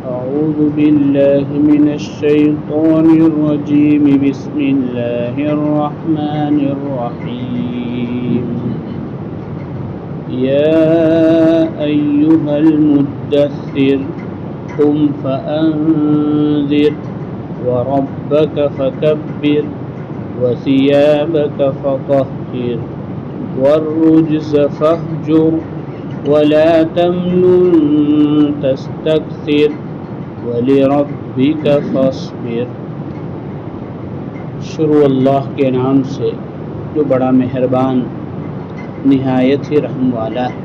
أعوذ بالله من الشيطان الرجيم بسم الله الرحمن الرحيم يا أيها المدثر قم فأنذر وربك فكبر وثيابك فطهر والرجز فاهجر ولا تمنن تستكثر وَلِرَبِّكَ فَاصْبِرْ۔ شروع اللہ کے نام سے جو بڑا مہربان نہایت ہی رحم والا ہے۔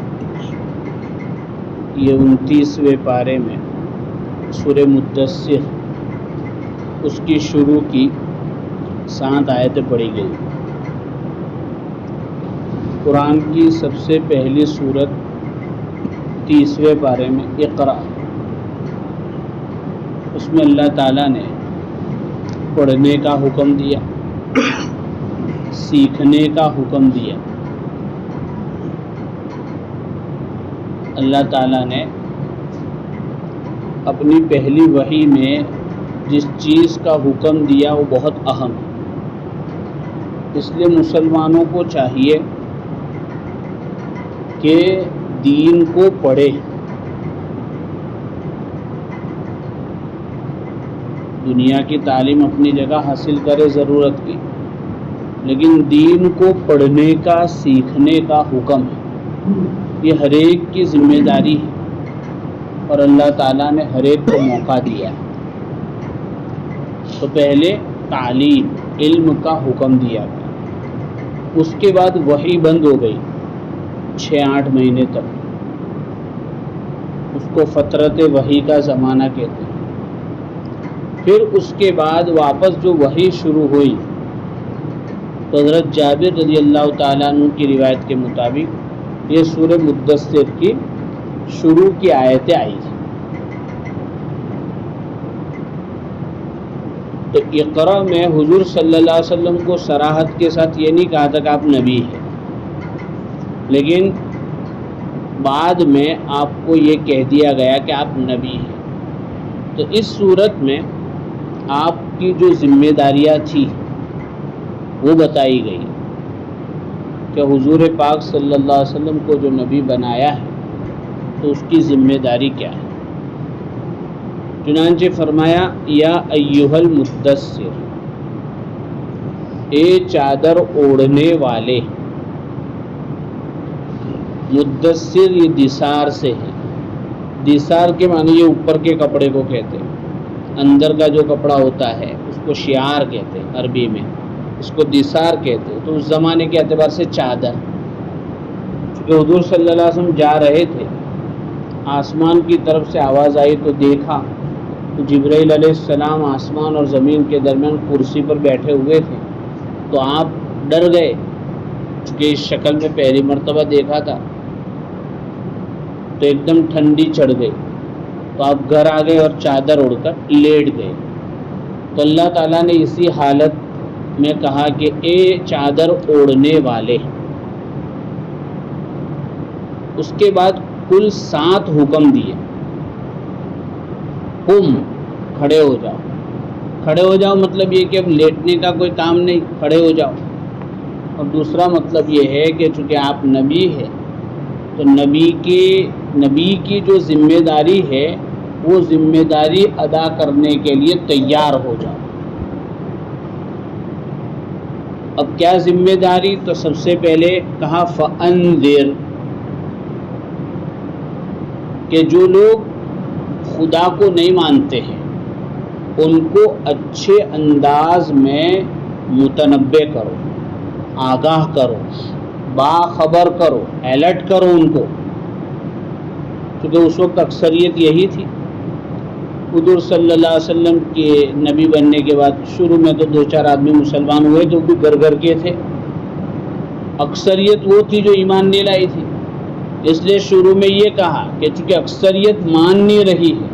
یہ 29ویں پارے میں سورہ مدثر اس کی شروع کی 7 آیتیں پڑھی گئی۔ قرآن کی سب سے پہلی سورت 30ویں پارے میں اقرا، اس میں اللہ تعالیٰ نے پڑھنے کا حکم دیا، سیکھنے کا حکم دیا۔ اللہ تعالیٰ نے اپنی پہلی وحی میں جس چیز کا حکم دیا وہ بہت اہم ہے، اس لیے مسلمانوں کو چاہیے کہ دین کو پڑھے۔ دنیا کی تعلیم اپنی جگہ حاصل کرے ضرورت کی، لیکن دین کو پڑھنے کا سیکھنے کا حکم ہے۔ یہ ہر ایک کی ذمہ داری ہے اور اللہ تعالیٰ نے ہر ایک کو موقع دیا ہے۔ تو پہلے تعلیم علم کا حکم دیا گیا، اس کے بعد وحی بند ہو گئی 6-8 مہینے تک، اس کو فترت وحی کا زمانہ کہتے ہیں۔ پھر اس کے بعد واپس جو وحی شروع ہوئی تو حضرت جابر رضی اللہ تعالیٰ عنہ کی روایت کے مطابق یہ سورہ مدثر کی شروع کی آیتیں آئی تھیں۔ تو اقرا میں حضور صلی اللہ علیہ وسلم کو صراحت کے ساتھ یہ نہیں کہا تھا کہ آپ نبی ہیں، لیکن بعد میں آپ کو یہ کہہ دیا گیا کہ آپ نبی ہیں۔ تو اس صورت میں آپ کی جو ذمہ داریاں تھیں وہ بتائی گئی کہ حضور پاک صلی اللہ علیہ وسلم کو جو نبی بنایا ہے تو اس کی ذمہ داری کیا ہے۔ چنانچہ فرمایا یا ایھا المدثر، اے چادر اوڑھنے والے۔ مدثر یہ دثار سے ہے، دثار کے معنی یہ اوپر کے کپڑے کو کہتے ہیں، اندر کا جو کپڑا ہوتا ہے اس کو شیار کہتے ہیں عربی میں، اس کو دثار کہتے ہیں۔ تو اس زمانے کے اعتبار سے چادر، چونکہ حضور صلی اللہ علیہ وسلم جا رہے تھے، آسمان کی طرف سے آواز آئی تو دیکھا تو جبرائیل علیہ السلام آسمان اور زمین کے درمیان کرسی پر بیٹھے ہوئے تھے، تو آپ ڈر گئے چونکہ اس شکل میں پہلی مرتبہ دیکھا تھا، تو ایک دم ٹھنڈی چڑھ گئی، تو آپ گھر آ گئے اور چادر اوڑھ کر لیٹ گئے۔ تو اللہ تعالیٰ نے اسی حالت میں کہا کہ اے چادر اوڑھنے والے۔ اس کے بعد کل 7 حکم دیے۔ قم، کھڑے ہو جاؤ۔ کھڑے ہو جاؤ مطلب یہ کہ اب لیٹنے کا کوئی کام نہیں، کھڑے ہو جاؤ۔ اور دوسرا مطلب یہ ہے کہ چونکہ آپ نبی ہیں تو نبی کی جو ذمہ داری ہے وہ ذمہ داری ادا کرنے کے لیے تیار ہو جاؤ۔ اب کیا ذمہ داری؟ تو سب سے پہلے کہا فَأَنذِرْ، کہ جو لوگ خدا کو نہیں مانتے ہیں ان کو اچھے انداز میں متنبع کرو، آگاہ کرو، باخبر کرو، الرٹ کرو ان کو، کیونکہ اس وقت اکثریت یہی تھی۔ حضور صلی اللہ علیہ وسلم کے نبی بننے کے بعد شروع میں تو 2-4 آدمی مسلمان ہوئے تو بھی گھر گھر کے تھے، اکثریت وہ تھی جو ایمان نہیں لائی تھی۔ اس لیے شروع میں یہ کہا کہ چونکہ اکثریت مان نہیں رہی ہے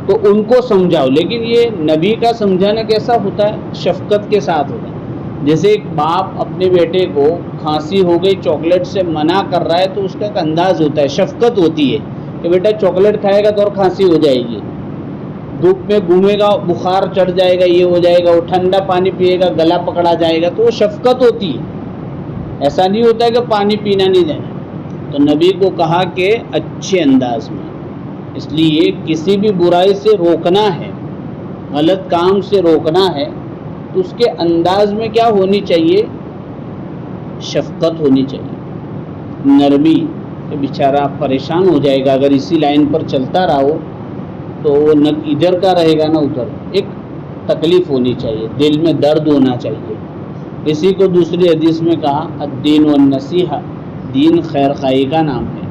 تو ان کو سمجھاؤ، لیکن یہ نبی کا سمجھانا کیسا ہوتا ہے؟ شفقت کے ساتھ ہوتا ہے۔ جیسے ایک باپ اپنے بیٹے کو کھانسی ہو گئی چاکلیٹ سے منع کر رہا ہے تو اس کا ایک انداز ہوتا ہے، شفقت ہوتی ہے کہ بیٹا چاکلیٹ کھائے گا تو اور کھانسی ہو جائے گی، دھوپ میں گھومے گا بخار چڑھ جائے گا، یہ ہو جائے گا، وہ ٹھنڈا پانی پیے گا گلا پکڑا جائے گا، تو وہ شفقت ہوتی ہے، ایسا نہیں ہوتا ہے کہ پانی پینا نہیں دینا۔ تو نبی کو کہا کہ اچھے انداز میں، اس لیے کسی بھی برائی سے روکنا ہے، غلط کام سے روکنا ہے تو اس کے انداز میں کیا ہونی چاہیے؟ شفقت ہونی چاہیے، نرمی، کہ بیچارہ پریشان ہو جائے گا اگر اسی لائن پر چلتا رہا ہو تو وہ نہ ادھر کا رہے گا نہ ادھر، ایک تکلیف ہونی چاہیے، دل میں درد ہونا چاہیے۔ اسی کو دوسری حدیث میں کہا الدین والنصیحہ، دین خیر خواہی کا نام ہے،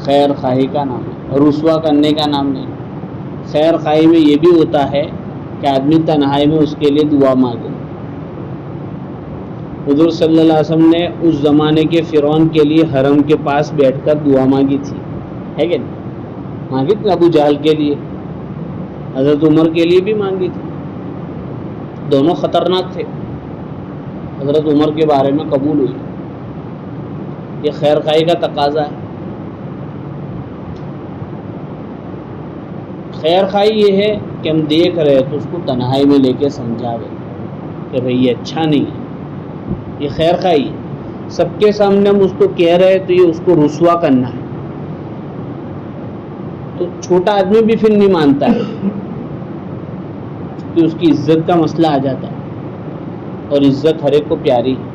خیر خواہی کا نام ہے، رسوا کرنے کا نام نہیں۔ خیر خواہی میں یہ بھی ہوتا ہے کہ آدمی تنہائی میں اس کے لیے دعا مانگے۔ حضور صلی اللہ علیہ وسلم نے اس زمانے کے فرعون کے لیے حرم کے پاس بیٹھ کر دعا مانگی تھی، ہے کہ نہیں؟ مانگی تھی ابو جہل کے لیے، حضرت عمر کے لیے بھی مانگی تھی، دونوں خطرناک تھے، حضرت عمر کے بارے میں قبول ہوئی۔ یہ خیر خواہی کا تقاضا ہے۔ خیر خواہی یہ ہے کہ ہم دیکھ رہے تو اس کو تنہائی میں لے کے سمجھاوے کہ بھئی یہ اچھا نہیں ہے، یہ خیر خواہی ہے۔ سب کے سامنے ہم اس کو کہہ رہے تو یہ اس کو رسوا کرنا ہے، تو چھوٹا آدمی بھی پھر نہیں مانتا ہے کہ اس کی عزت کا مسئلہ آ جاتا ہے، اور عزت ہر ایک کو پیاری ہے،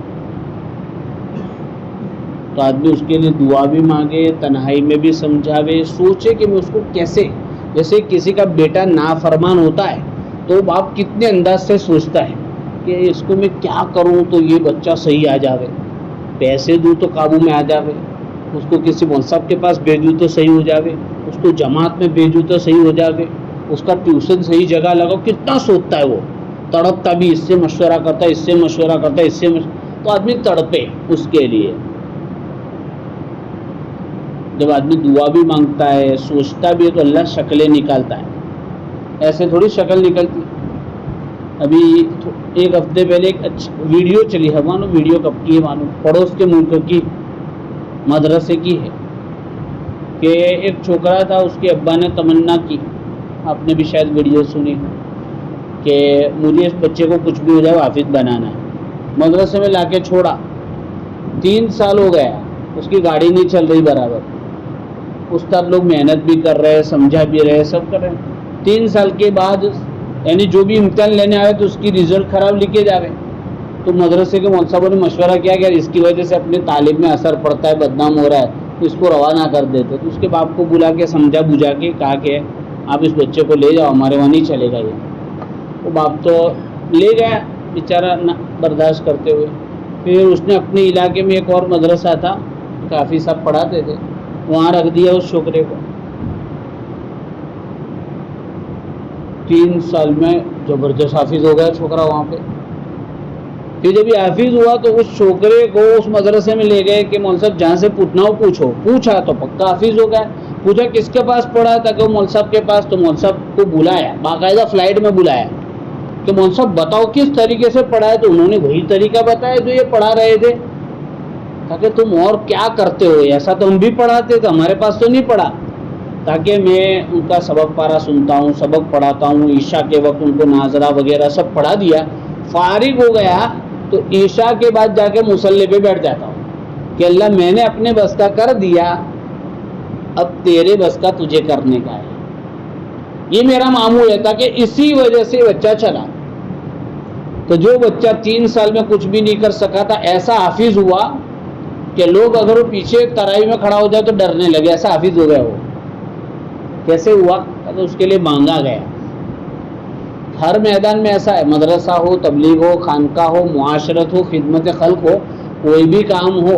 تو آدمی اس کے لیے دعا بھی مانگے، تنہائی میں بھی سمجھاوے، سوچے کہ میں اس کو کیسے، جیسے کسی کا بیٹا نافرمان ہوتا ہے تو باپ کتنے انداز سے سوچتا ہے کہ اس کو میں کیا کروں تو یہ بچہ صحیح آ جاوے، پیسے دوں تو قابو میں آ جاوے، اس کو کسی منصب کے پاس بھیجوں تو صحیح ہو جاوے، اس کو جماعت میں بھیجوں تو صحیح ہو جاوے، اس کا ٹیوشن صحیح جگہ لگاؤ، کتنا سوچتا ہے وہ، تڑپتا بھی، اس سے مشورہ کرتا ہے، اس سے مشورہ کرتا ہے، اس سے تو آدمی تڑپے اس کے لیے۔ جب آدمی دعا بھی مانگتا ہے، سوچتا بھی ہے، تو اللہ شکلیں نکالتا ہے، ایسے تھوڑی شکل نکلتی۔ ابھی ایک ہفتے پہلے ایک ویڈیو چلی ہے، مانو ویڈیو کب کی ہے، مانو پڑوس کے ملک کی مدرسے کی ہے، کہ ایک چھوکرا تھا، اس کے ابا نے تمنا کی، آپ نے بھی شاید ویڈیو سنی، کہ مجھے اس بچے کو کچھ بھی ہو جائے حافظ بنانا ہے۔ مدرسے میں لا کے چھوڑا، 3 سال ہو گیا، اس کی گاڑی نہیں چل رہی برابر، استاد لوگ محنت بھی کر رہے ہیں، سمجھا بھی رہے، سب کر رہے ہیں، 3 سال کے بعد یعنی جو بھی امتحان لینے آئے تو اس کی رزلٹ خراب لکھے جا رہے، تو مدرسے کے منصبوں نے مشورہ کیا کہ اس کی وجہ سے اپنے تعلیم میں اثر پڑتا ہے، بدنام ہو رہا ہے، تو اس کو روانہ کر دیتے۔ تو اس کے باپ کو بلا کے سمجھا بجھا کے کہا کہ آپ اس بچے کو لے جاؤ، ہمارے وہاں نہیں چلے گا یہ۔ وہ باپ تو لے گیا بیچارہ برداشت کرتے ہوئے، پھر اس نے اپنے علاقے میں ایک اور مدرسہ تھا، کافی سب پڑھاتے تھے، وہاں رکھ دیا اس چھوکرے کو۔ 3 سال میں زبردست حافظ ہو گیا چھوکرا وہاں پہ۔ پھر جب یہ حافظ ہوا تو اس چھوکرے کو اس مدرسے میں لے گئے کہ مول صاحب جہاں سے پوچھنا ہو پوچھو، پوچھا تو پکا حافظ ہو گیا۔ پوچھا کس کے پاس پڑھا تھا، کہ مول صاحب کے پاس، تو مول صاحب کو بلایا، باقاعدہ فلائٹ میں بلایا کہ مول صاحب بتاؤ کس طریقے سے پڑھا ہے، تو انہوں نے وہی طریقہ بتایا جو یہ پڑھا رہے تھے، تاکہ تم اور کیا کرتے ہو، ایسا تو ہم بھی پڑھاتے تھے، ہمارے پاس تو نہیں پڑھا، تاکہ میں ان کا سبق پارا سنتا ہوں، سبق پڑھاتا ہوں، عشاء کے وقت ان کو ناظرہ وغیرہ سب پڑھا دیا، فارغ ہو گیا تو عشاء کے بعد جا کے مصلی پہ بیٹھ جاتا ہوں کہ اللہ میں نے اپنے بس کا کر دیا، اب تیرے بس کا تجھے کرنے کا ہے۔ یہ میرا معمول ہے، تاکہ اسی وجہ سے بچہ چلا۔ تو جو بچہ 3 سال میں کچھ بھی نہیں کر سکا تھا، ایسا حافظ ہوا کہ لوگ اگر وہ پیچھے تراویح میں کھڑا ہو جائے تو ڈرنے لگے، ایسا حافظ ہو گیا وہ۔ کیسے ہوا؟ تو اس کے لیے مانگا گیا۔ ہر میدان میں ایسا ہے، مدرسہ ہو، تبلیغ ہو، خانقاہ ہو، معاشرت ہو، خدمت خلق ہو، کوئی بھی کام ہو،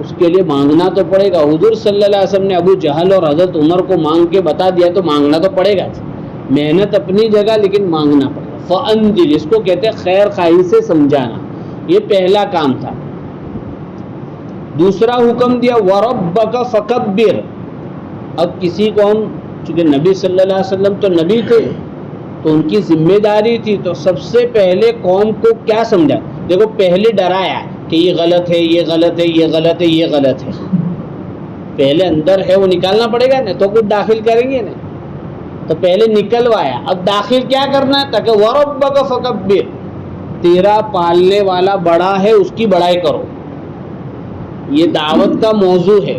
اس کے لیے مانگنا تو پڑے گا۔ حضور صلی اللہ علیہ وسلم نے ابو جہل اور حضرت عمر کو مانگ کے بتا دیا، تو مانگنا تو پڑے گا، محنت اپنی جگہ لیکن مانگنا پڑے گا۔ فَأَنذِرْ، اس کو کہتے ہیں خیر خواہی سے سمجھانا، یہ پہلا کام تھا۔ دوسرا حکم دیا وَرَبَّكَ فَكَبِّرْ۔ اب کسی کو ہم، چونکہ نبی صلی اللہ علیہ وسلم تو نبی تھے تو ان کی ذمہ داری تھی، تو سب سے پہلے قوم کو کیا سمجھا؟ دیکھو پہلے ڈرایا کہ یہ غلط ہے، یہ غلط ہے، یہ غلط ہے، یہ غلط ہے، پہلے اندر ہے وہ نکالنا پڑے گا نا، تو کچھ داخل کریں گے نا، تو پہلے نکلوایا، اب داخل کیا کرنا ہے؟ تاکہ وَرَبَّكَ فَكَبِّرْ، تیرا پالنے والا بڑا ہے، اس کی بڑائی کرو۔ یہ دعوت کا موضوع ہے۔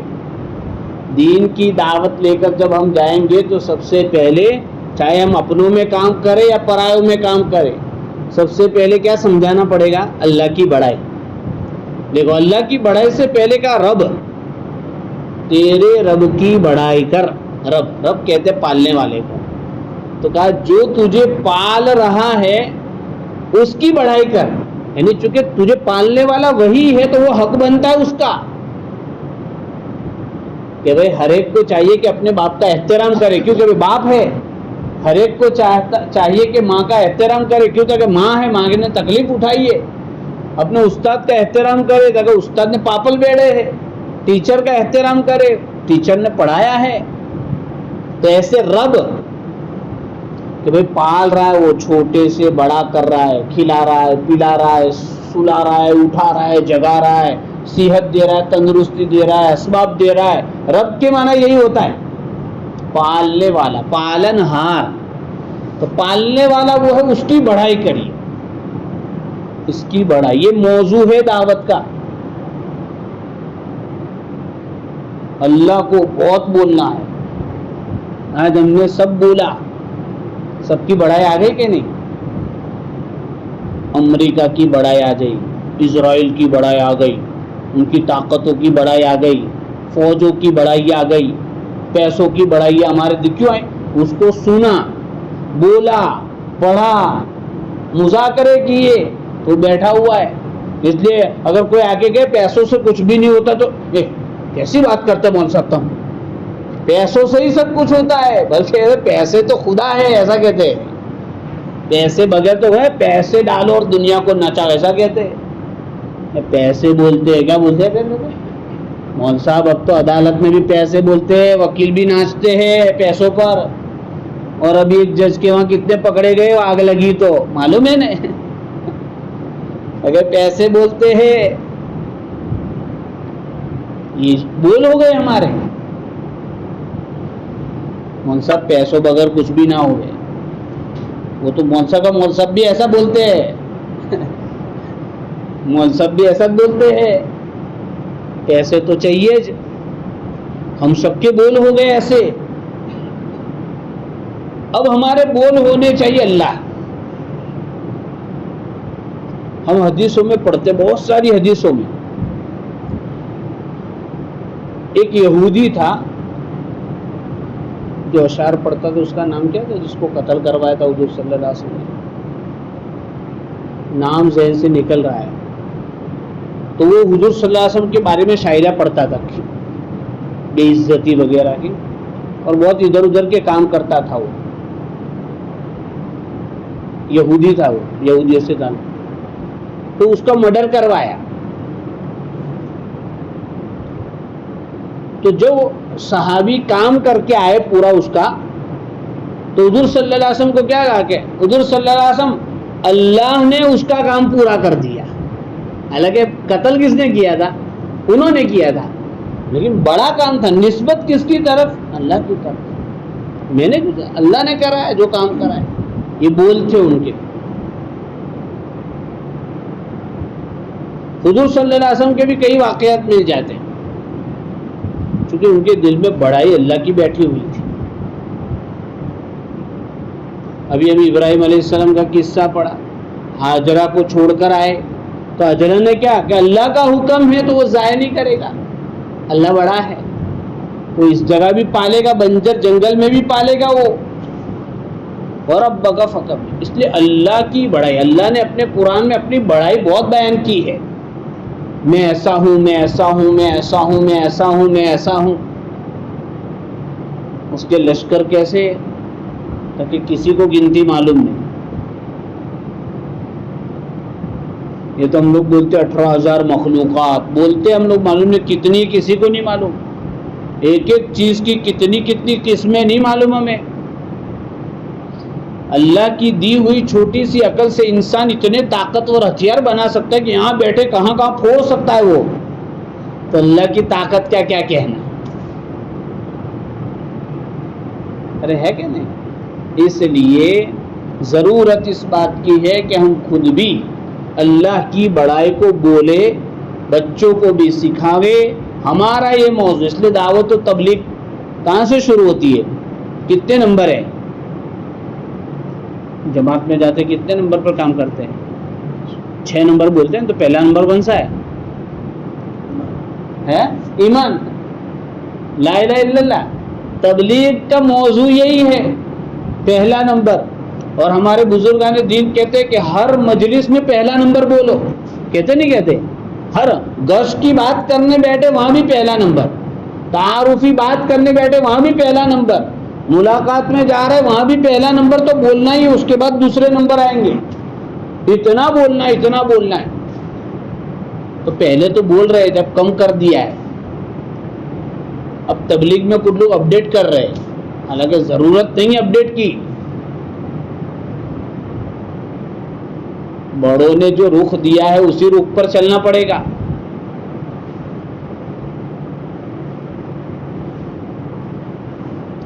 دین کی دعوت لے کر جب ہم جائیں گے تو سب سے پہلے، چاہے ہم اپنوں میں کام کریں یا پرایوں میں کام کریں، سب سے پہلے کیا سمجھانا پڑے گا؟ اللہ کی بڑائی۔ دیکھو، اللہ کی بڑائی سے پہلے کا رب، تیرے رب کی بڑائی کر۔ رب کہتے پالنے والے کو، تو کہا جو تجھے پال رہا ہے اس کی بڑائی کر، یعنی چونکہ تجھے پالنے والا وہی ہے تو وہ حق بنتا ہے اس کا کہ بھائی ہر ایک کو چاہیے کہ اپنے باپ کا احترام کرے، کیونکہ وہ باپ ہے۔ ہر ایک کو چاہیے کہ ماں کا احترام کرے، کیوں؟ تاکہ ماں ہے، ماں نے تکلیف اٹھائی ہے۔ اپنے استاد کا احترام کرے، تاکہ استاد نے پاپل بیڑے ہے۔ ٹیچر کا احترام کرے، ٹیچر نے پڑھایا ہے۔ تو ایسے رب کہ بھائی پال رہا ہے، وہ چھوٹے سے بڑا کر رہا ہے، کھلا رہا ہے، پلا رہا ہے، سلا رہا ہے، اٹھا رہا ہے، جگا رہا ہے، صحت دے رہا ہے، تندرستی دے رہا ہے، اسباب دے رہا ہے۔ رب کے معنی یہی ہوتا ہے، پالنے والا، پالن ہار۔ تو پالنے والا وہ ہے، اس کی بڑائی کریے، اس کی بڑائی۔ یہ موضوع ہے دعوت کا۔ اللہ کو بہت بولنا ہے۔ آج ہم نے سب بولا، سب کی بڑائی آ گئی کہ نہیں؟ امریکہ کی بڑائی آ گئی، اسرائیل کی بڑائی آ گئی، ان کی طاقتوں کی بڑائی آ گئی، فوجوں کی بڑائی آ گئی، پیسوں کی بڑائی ہمارے کیوں آئی؟ اس کو سنا، بولا، پڑھا، مذاکرے کیے، تو بیٹھا ہوا ہے۔ اس لیے اگر کوئی آگے گئے پیسوں سے کچھ بھی نہیں ہوتا تو کیسی بات کرتے بول سکتا ہوں، پیسوں سے ہی سب کچھ ہوتا ہے، بلکہ پیسے تو خدا ہے ایسا کہتے ہیں، پیسے بغیر تو ہے، پیسے ڈالو اور دنیا کو نچاؤ ایسا کہتے ہیں۔ پیسے بولتے ہیں، کیا بولتے ہیں مول صاحب؟ اب تو عدالت میں بھی پیسے بولتے ہیں، وکیل بھی ناچتے ہیں پیسوں پر۔ اور ابھی ایک جج کے وہاں کتنے پکڑے گئے، آگ لگی تو معلوم ہے نا۔ اگر پیسے بولتے ہیں، یہ بول ہو گئے ہمارے مول صاحب، پیسوں بغیر کچھ بھی نہ ہوئے۔ وہ تو مول صاحب کا مول صاحب بھی ایسا بولتے ہیں، مول صاحب بھی ایسا بولتے ہیں، پیسے تو چاہیے۔ ہم سب کے بول ہو گئے ایسے۔ اب ہمارے بول ہونے چاہیے اللہ۔ ہم حدیثوں میں پڑھتے، بہت ساری حدیثوں میں، ایک یہودی تھا جو اشعار پڑھتا تھا، اس کا نام کیا تھا جس کو قتل کروایا تھا حضور صلی اللہ علیہ وسلم؟ نام ذہن سے نکل رہا ہے۔ تو وہ حضور صلی اللہ علیہ وسلم کے بارے میں شاعریاں پڑھتا تھا، بے عزتی وغیرہ کی، اور بہت ادھر ادھر کے کام کرتا تھا۔ وہ یہودی تھا، وہ یہودیت سے تھا، تو اس کا مرڈر کروایا۔ تو جو صحابی کام کر کے آئے پورا اس کا، تو حضور صلی اللہ علیہ وسلم کو کیا کہا کہ حضور صلی اللہ علیہ وسلم، اللہ نے اس کا کام پورا کر دیا۔ حالانکہ قتل کس نے کیا تھا؟ انہوں نے کیا تھا، لیکن بڑا کام تھا۔ نسبت کس کی طرف؟ اللہ کی طرف۔ میں نے کیا؟ اللہ نے کرا ہے جو کام کرا ہے۔ یہ بول تھے ان کے۔ حضور صلی اللہ علیہ وسلم کے بھی کئی واقعات مل جاتے ہیں، چونکہ ان کے دل میں بڑائی اللہ کی بیٹھی ہوئی تھی۔ ابھی ابراہیم علیہ السلام کا قصہ پڑھا، ہاجرہ کو چھوڑ کر آئے تو ہاجرہ نے کیا کہ اللہ کا حکم ہے تو وہ ضائع نہیں کرے گا، اللہ بڑا ہے، وہ اس جگہ بھی پالے گا، بنجر جنگل میں بھی پالے گا وہ۔ اور اب بغا فقب، اس لیے اللہ کی بڑائی، اللہ نے اپنے قرآن میں اپنی بڑائی بہت بیان کی ہے۔ میں ایسا ہوں، میں ایسا ہوں، میں ایسا ہوں، میں ایسا ہوں، میں ایسا ہوں۔ اس کے لشکر کیسے؟ تاکہ کسی کو گنتی معلوم نہیں۔ یہ تو ہم لوگ بولتے 18,000 مخلوقات بولتے، ہم لوگ معلوم نہیں کتنی، کسی کو نہیں معلوم۔ ایک ایک چیز کی کتنی قسمیں نہیں معلوم ہمیں۔ اللہ کی دی ہوئی چھوٹی سی عقل سے انسان اتنے طاقتور ہتھیار بنا سکتا ہے کہ یہاں بیٹھے کہاں کہاں پھوڑ سکتا ہے وہ، تو اللہ کی طاقت کیا کہنا۔ ارے ہے کہ نہیں؟ اس لیے ضرورت اس بات کی ہے کہ ہم خود بھی اللہ کی بڑائی کو بولے، بچوں کو بھی سکھاوے. ہمارا یہ موضوع، اس لیے دعوت و تبلیغ کہاں سے شروع ہوتی ہے؟ کتنے نمبر ہے؟ جماعت میں جاتے کتنے نمبر پر کام کرتے ہیں؟ 6 نمبر بولتے ہیں. تو پہلا نمبر کون سا ہے؟ ایمان، لا الہ الا اللہ. تبلیغ کا موضوع یہی ہے، پہلا نمبر. اور ہمارے بزرگان دین کہتے ہیں کہ ہر مجلس میں پہلا نمبر بولو. کہتے نہیں کہتے؟ ہر گشت کی بات کرنے بیٹھے وہاں بھی پہلا نمبر، تعارفی بات کرنے بیٹھے وہاں بھی پہلا نمبر، ملاقات میں جا رہے وہاں بھی پہلا نمبر تو بولنا ہی. اس کے بعد دوسرے نمبر آئیں گے. اتنا بولنا ہے، اتنا بولنا ہے. تو پہلے تو بول رہے تھے، اب کم کر دیا ہے. اب تبلیغ میں کچھ لوگ اپڈیٹ کر رہے ہیں، حالانکہ ضرورت نہیں اپڈیٹ کی. بڑوں نے جو رخ دیا ہے اسی رخ پر چلنا پڑے گا.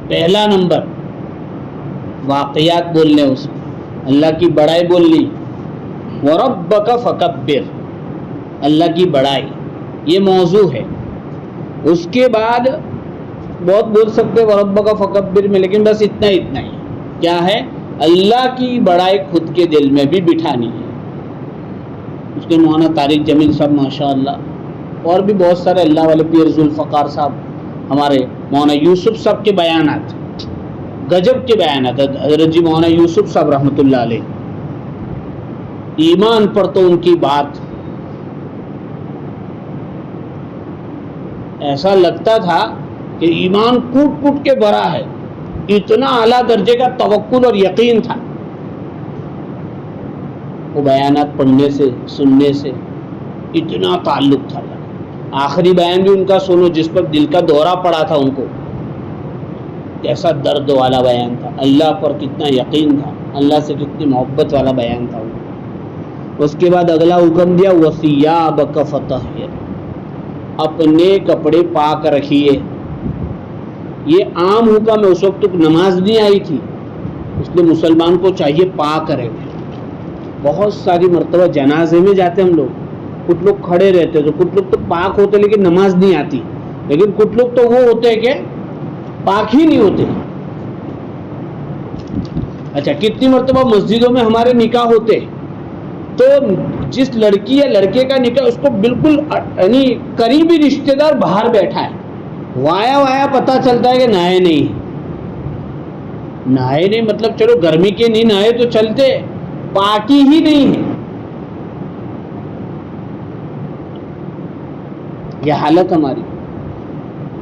پہلا نمبر واقعات بولنے، اس اللہ کی بڑائی بولنی. وَرَبَّكَ فَكَبِّرْ، اللہ کی بڑائی یہ موضوع ہے. اس کے بعد بہت بول سکتے وَرَبَّكَ فَكَبِّرْ میں، لیکن بس اتنا ہی کیا ہے؟ اللہ کی بڑائی خود کے دل میں بھی بٹھانی ہے. اس کے مولانا طارق جمیل صاحب ماشاءاللہ، اور بھی بہت سارے اللہ والے، پیر ذوالفقار صاحب، ہمارے مولانا یوسف صاحب کے بیانات گجب کے بیانات. حضرت جی مولانا یوسف صاحب رحمۃ اللہ علیہ، ایمان پر تو ان کی بات ایسا لگتا تھا کہ ایمان کوٹ کوٹ کے بھرا ہے. اتنا اعلیٰ درجے کا توکل اور یقین تھا. وہ بیانات پڑھنے سے، سننے سے اتنا تعلق تھا. آخری بیان بھی ان کا سنو جس پر دل کا دورہ پڑا تھا ان کو، کیسا درد والا بیان تھا. اللہ پر کتنا یقین تھا، اللہ سے کتنی محبت والا بیان تھا. اس کے بعد اگلا حکم دیا وَثِيَابَكَ فَطَهِّرْ، اپنے کپڑے پاک رکھیے. یہ عام حکم ہے، اس وقت تک نماز نہیں آئی تھی، اس لیے مسلمان کو چاہیے پاک رہے. بہت ساری مرتبہ جنازے میں جاتے ہم لوگ، کچھ لوگ کھڑے رہتے تو کچھ لوگ تو پاک ہوتے لیکن نماز نہیں آتی، لیکن کچھ لوگ تو وہ ہوتے کہ پاک ہی نہیں ہوتے. اچھا، کتنی مرتبہ مسجدوں میں ہمارے نکاح ہوتے تو جس لڑکی یا لڑکے کا نکاح، اس کو بالکل یعنی قریبی رشتہ دار باہر بیٹھا ہے، وایا وایا پتہ چلتا ہے کہ نہائے نہیں مطلب چلو گرمی کے نہیں نہائے تو چلتے، پاکی ہی نہیں ہے. یہ حالت ہماری.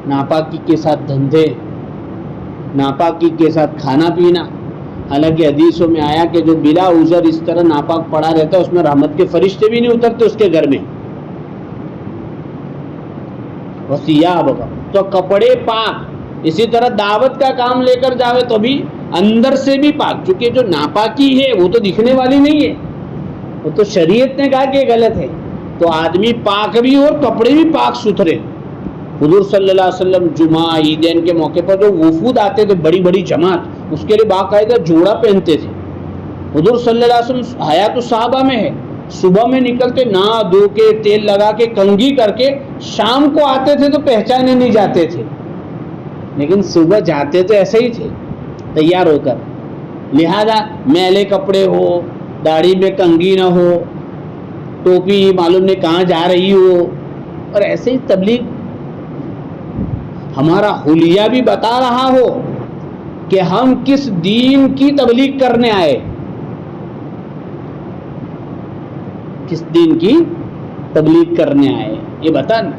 ناپاکی کے ساتھ دھندے، ناپاکی کے ساتھ کھانا پینا. حالانکہ حدیثوں میں آیا کہ جو بلا عذر اس طرح ناپاک پڑا رہتا ہے اس میں رحمت کے فرشتے بھی نہیں اترتے اس کے گھر میں. وَثِيَابَكَ، تو کپڑے پاک. اسی طرح دعوت کا کام لے کر جاوے تو بھی اندر سے بھی پاک، کیونکہ جو ناپاکی ہے وہ تو دکھنے والی نہیں ہے، وہ تو شریعت نے کہا کہ یہ غلط ہے. تو آدمی پاک بھی اور کپڑے بھی پاک ستھرے. حضور صلی اللہ علیہ وسلم جمعہ عیدین کے موقع پر جو وفود آتے تھے بڑی بڑی جماعت، اس کے لیے باقاعدہ جوڑا پہنتے تھے. حضور صلی اللہ علیہ وسلم حیات الصحابہ میں ہے، صبح میں نکلتے نہا دھو کے تیل لگا کے کنگھی کر کے، شام کو آتے تھے تو پہچانے نہیں جاتے تھے، لیکن صبح جاتے تو ایسے ہی تھے تیار ہو کر. لہذا میلے کپڑے ہو، داڑھی میں کنگھی نہ ہو، ٹوپی معلوم نہیں کہاں جا رہی ہو، اور ایسے ہی تبلیغ ہمارا حلیہ بھی بتا رہا ہو کہ ہم کس دین کی تبلیغ کرنے آئے، کس دین کی تبلیغ کرنے آئے، یہ بتانا.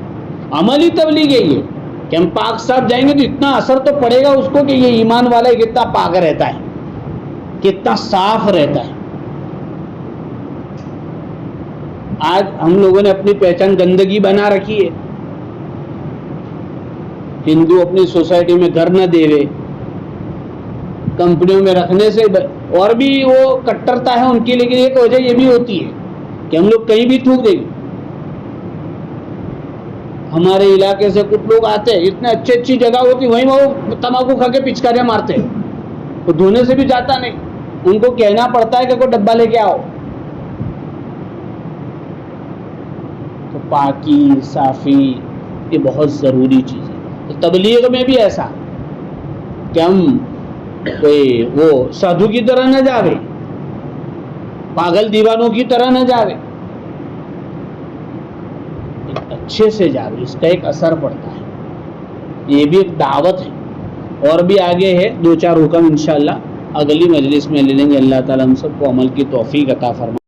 عملی تبلیغ ہے یہ کہ ہم پاک صاحب جائیں گے تو اتنا اثر تو پڑے گا اس کو کہ یہ ایمان والا ہے، کتنا پاک رہتا ہے، کتنا صاف رہتا ہے. آج ہم لوگوں نے اپنی پہچان گندگی بنا رکھی ہے. ہندو اپنی سوسائٹی میں گھر نہ دیوے، کمپنیوں میں رکھنے سے، اور بھی وہ کٹرتا ہے ان کی، لیکن ایک وجہ یہ بھی ہوتی ہے کہ ہم لوگ کہیں بھی تھوک دیں گے. ہمارے علاقے سے کچھ لوگ آتے ہیں، اتنے اچھی جگہ ہوتی، وہیں وہ تمباکو کھا کے پچکاریاں مارتے ہیں. وہ دھونے سے بھی جاتا نہیں، ان کو کہنا پڑتا ہے کہ کوئی ڈبہ لے کے آؤ. تو پاکی صافی یہ بہت ضروری چیز ہے. تو تبلیغ میں بھی ایسا کہ ہم کوئی وہ سادھو کی طرح نہ جاوے، پاگل دیوانوں کی طرح نہ جاوے، اچھے سے جاوے، اس کا ایک اثر پڑتا ہے. یہ بھی ایک دعوت ہے. اور بھی آگے ہے 2-4 حکم انشاءاللہ اگلی مجلس میں لے لیں گے. اللہ تعالیٰ ہم سب کو عمل کی توفیق عطا فرمائے.